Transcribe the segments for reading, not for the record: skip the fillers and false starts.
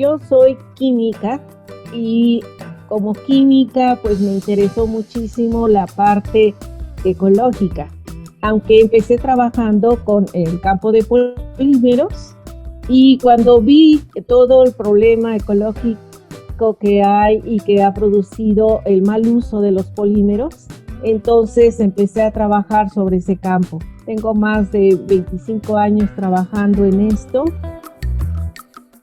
yo soy química y como química pues me interesó muchísimo la parte ecológica. Aunque empecé trabajando con el campo de polímeros y cuando vi todo el problema ecológico que hay y que ha producido el mal uso de los polímeros, entonces empecé a trabajar sobre ese campo. Tengo más de 25 años trabajando en esto.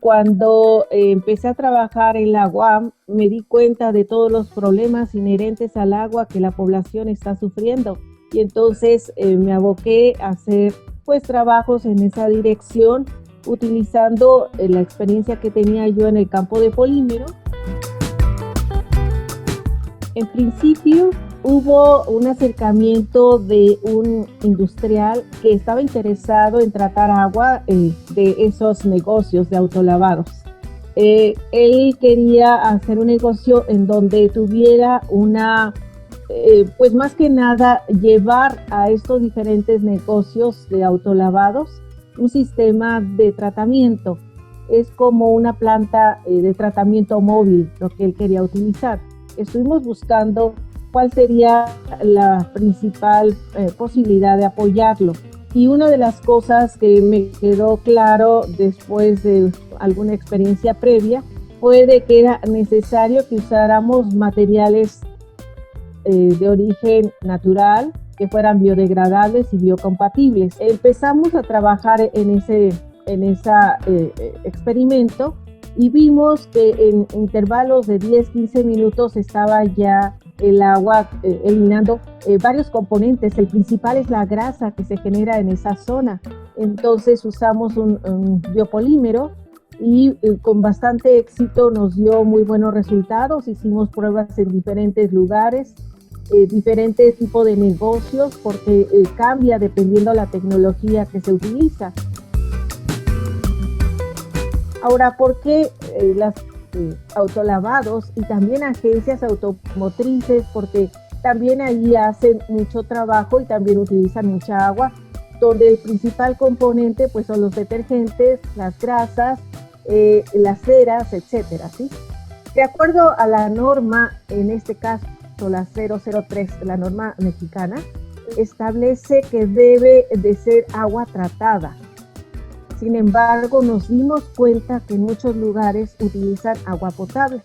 Cuando empecé a trabajar en la UAM, me di cuenta de todos los problemas inherentes al agua que la población está sufriendo. Y entonces me aboqué a hacer pues trabajos en esa dirección, utilizando la experiencia que tenía yo en el campo de polímero. En principio hubo un acercamiento de un industrial que estaba interesado en tratar agua de esos negocios de autolavados. Él quería hacer un negocio en donde tuviera pues más que nada llevar a estos diferentes negocios de autolavados un sistema de tratamiento. Es como una planta de tratamiento móvil lo que él quería utilizar. Estuvimos buscando cuál sería la principal posibilidad de apoyarlo. Y una de las cosas que me quedó claro después de alguna experiencia previa fue de que era necesario que usáramos materiales de origen natural, que fueran biodegradables y biocompatibles. Empezamos a trabajar en ese experimento y vimos que en intervalos de 10-15 minutos estaba ya el agua eliminando varios componentes. El principal es la grasa que se genera en esa zona. Entonces usamos un biopolímero y con bastante éxito nos dio muy buenos resultados. Hicimos pruebas en diferentes lugares, diferentes tipos de negocios, porque cambia dependiendo la tecnología que se utiliza. Ahora, ¿por qué las autolavados y también agencias automotrices? Porque también allí hacen mucho trabajo y también utilizan mucha agua, donde el principal componente pues son los detergentes, las grasas, las ceras, etcétera, ¿sí? De acuerdo a la norma, en este caso la 003, la norma mexicana, establece que debe de ser agua tratada. Sin embargo, nos dimos cuenta que en muchos lugares utilizan agua potable.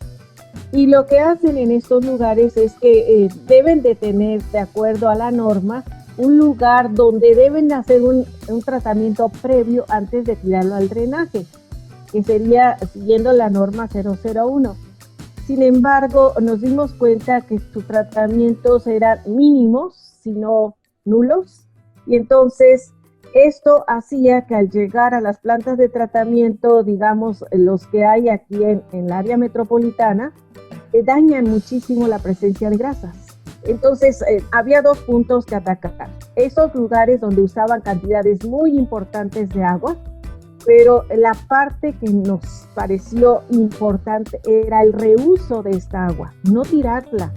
Y lo que hacen en estos lugares es que deben de tener, de acuerdo a la norma, un lugar donde deben hacer un tratamiento previo antes de tirarlo al drenaje, que sería siguiendo la norma 001. Sin embargo, nos dimos cuenta que sus tratamientos eran mínimos, sino nulos, y entonces esto hacía que al llegar a las plantas de tratamiento, digamos, los que hay aquí en el área metropolitana, dañan muchísimo la presencia de grasas. Entonces, había dos puntos que atacar. Esos lugares donde usaban cantidades muy importantes de agua, pero la parte que nos pareció importante era el reuso de esta agua, no tirarla.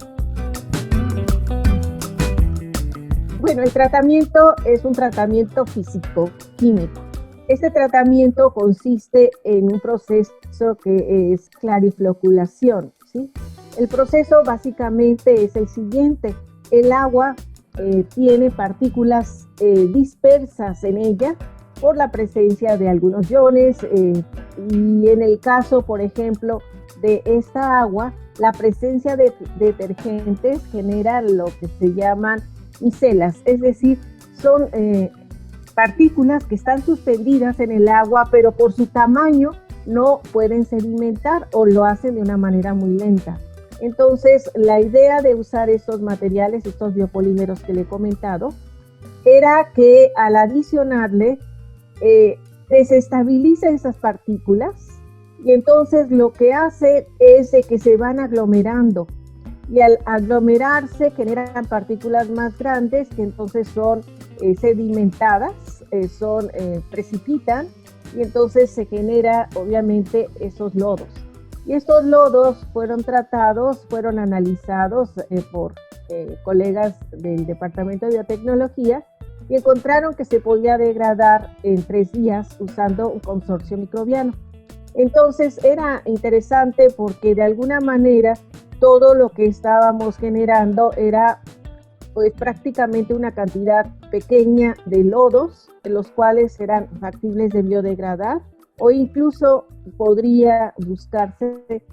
Bueno, el tratamiento es un tratamiento físico-químico. Este tratamiento consiste en un proceso que es clarifloculación, ¿sí? El proceso básicamente es el siguiente. El agua tiene partículas dispersas en ella por la presencia de algunos iones y en el caso, por ejemplo, de esta agua, la presencia de detergentes genera lo que se llaman micelas, es decir, son partículas que están suspendidas en el agua, pero por su tamaño no pueden sedimentar o lo hacen de una manera muy lenta. Entonces, la idea de usar estos materiales, estos biopolímeros que le he comentado, era que al adicionarle desestabiliza esas partículas y entonces lo que hace es de que se van aglomerando y al aglomerarse generan partículas más grandes que entonces son sedimentadas, precipitan y entonces se genera obviamente esos lodos. Y estos lodos fueron tratados, fueron analizados por colegas del Departamento de Biotecnología y encontraron que se podía degradar en 3 días usando un consorcio microbiano. Entonces era interesante porque de alguna manera todo lo que estábamos generando era pues prácticamente una cantidad pequeña de lodos, los cuales eran factibles de biodegradar, o incluso podría buscarse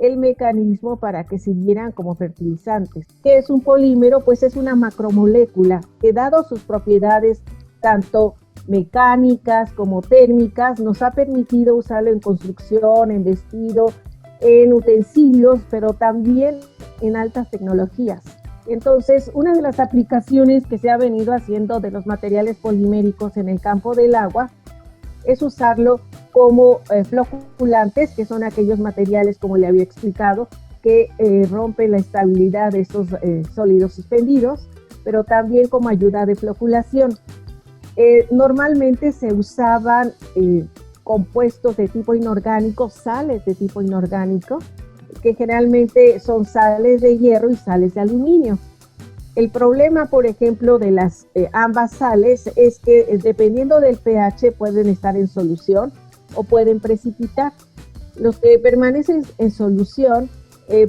el mecanismo para que sirvieran como fertilizantes. ¿Qué es un polímero? Pues es una macromolécula que, dado sus propiedades tanto mecánicas como térmicas, nos ha permitido usarlo en construcción, en vestido, en utensilios, pero también en altas tecnologías. Entonces, una de las aplicaciones que se ha venido haciendo de los materiales poliméricos en el campo del agua es usarlo como floculantes, que son aquellos materiales, como le había explicado, que rompen la estabilidad de estos sólidos suspendidos, pero también como ayuda de floculación. Normalmente se usaban compuestos de tipo inorgánico, sales de tipo inorgánico, que generalmente son sales de hierro y sales de aluminio. El problema, por ejemplo, de las ambas sales es que dependiendo del pH pueden estar en solución o pueden precipitar. Los que permanecen en solución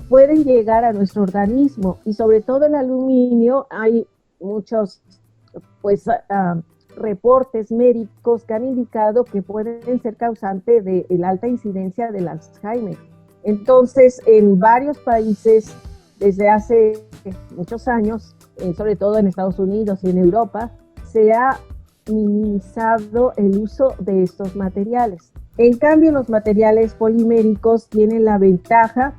pueden llegar a nuestro organismo, y sobre todo el aluminio, hay muchos reportes médicos que han indicado que pueden ser causante de la alta incidencia del Alzheimer. Entonces, en varios países, desde hace muchos años, sobre todo en Estados Unidos y en Europa, se ha minimizado el uso de estos materiales. En cambio, los materiales poliméricos tienen la ventaja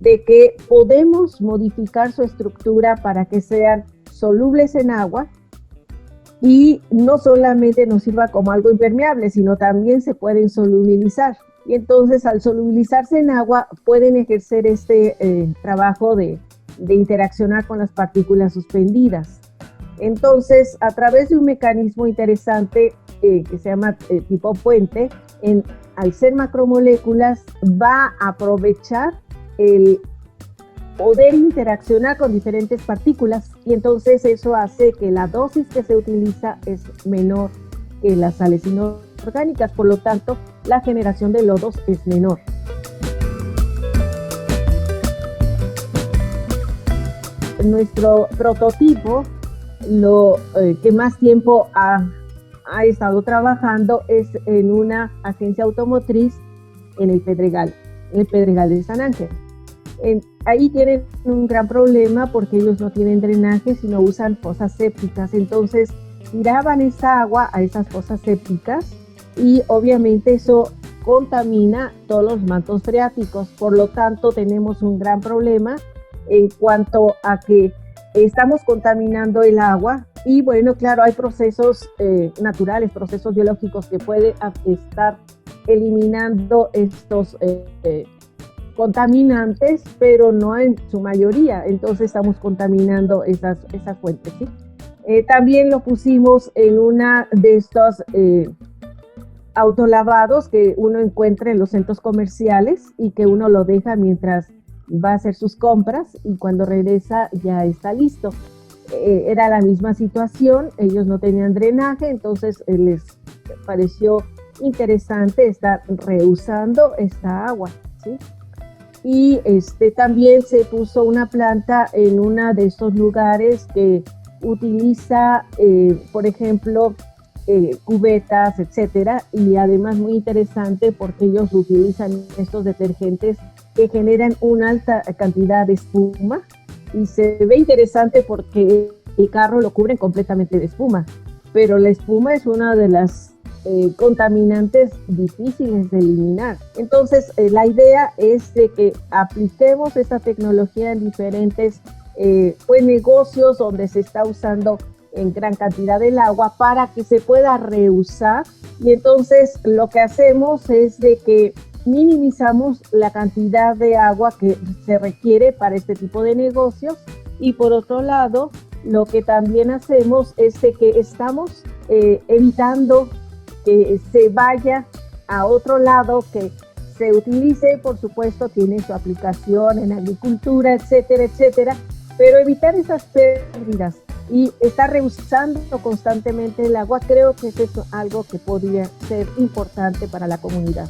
de que podemos modificar su estructura para que sean solubles en agua, y no solamente nos sirva como algo impermeable, sino también se pueden solubilizar. Y entonces, al solubilizarse en agua, pueden ejercer este trabajo de interaccionar con las partículas suspendidas. Entonces, a través de un mecanismo interesante que se llama tipo puente, al ser macromoléculas, va a aprovechar el poder interaccionar con diferentes partículas, y entonces eso hace que la dosis que se utiliza es menor que las sales inorgánicas, por lo tanto la generación de lodos es menor. Nuestro prototipo, lo que más tiempo ha estado trabajando, es en una agencia automotriz en el Pedregal de San Ángel. Ahí tienen un gran problema porque ellos no tienen drenaje, sino usan fosas sépticas. Entonces tiraban esa agua a esas fosas sépticas, y obviamente eso contamina todos los mantos freáticos. Por lo tanto, tenemos un gran problema en cuanto a que estamos contaminando el agua. Y bueno, claro, hay procesos naturales, procesos biológicos que pueden estar eliminando estos contaminantes, pero no en su mayoría. Entonces estamos contaminando esas fuentes, ¿sí? También lo pusimos en una de estos autolavados que uno encuentra en los centros comerciales y que uno lo deja mientras va a hacer sus compras, y cuando regresa ya está listo. Era la misma situación, ellos no tenían drenaje, entonces les pareció interesante estar reusando esta agua, ¿sí? Y también se puso una planta en uno de estos lugares que utiliza, por ejemplo, cubetas, etcétera, y además muy interesante porque ellos utilizan estos detergentes que generan una alta cantidad de espuma, y se ve interesante porque el carro lo cubren completamente de espuma, pero la espuma es una de las contaminantes difíciles de eliminar. Entonces, la idea es de que apliquemos esta tecnología en diferentes negocios donde se está usando en gran cantidad del agua, para que se pueda reusar. Y entonces lo que hacemos es de que minimizamos la cantidad de agua que se requiere para este tipo de negocios, y por otro lado, lo que también hacemos es de que estamos evitando que se vaya a otro lado, que se utilice, por supuesto, tiene su aplicación en agricultura, etcétera, etcétera, pero evitar esas pérdidas y estar reusando constantemente el agua, creo que es algo que podría ser importante para la comunidad.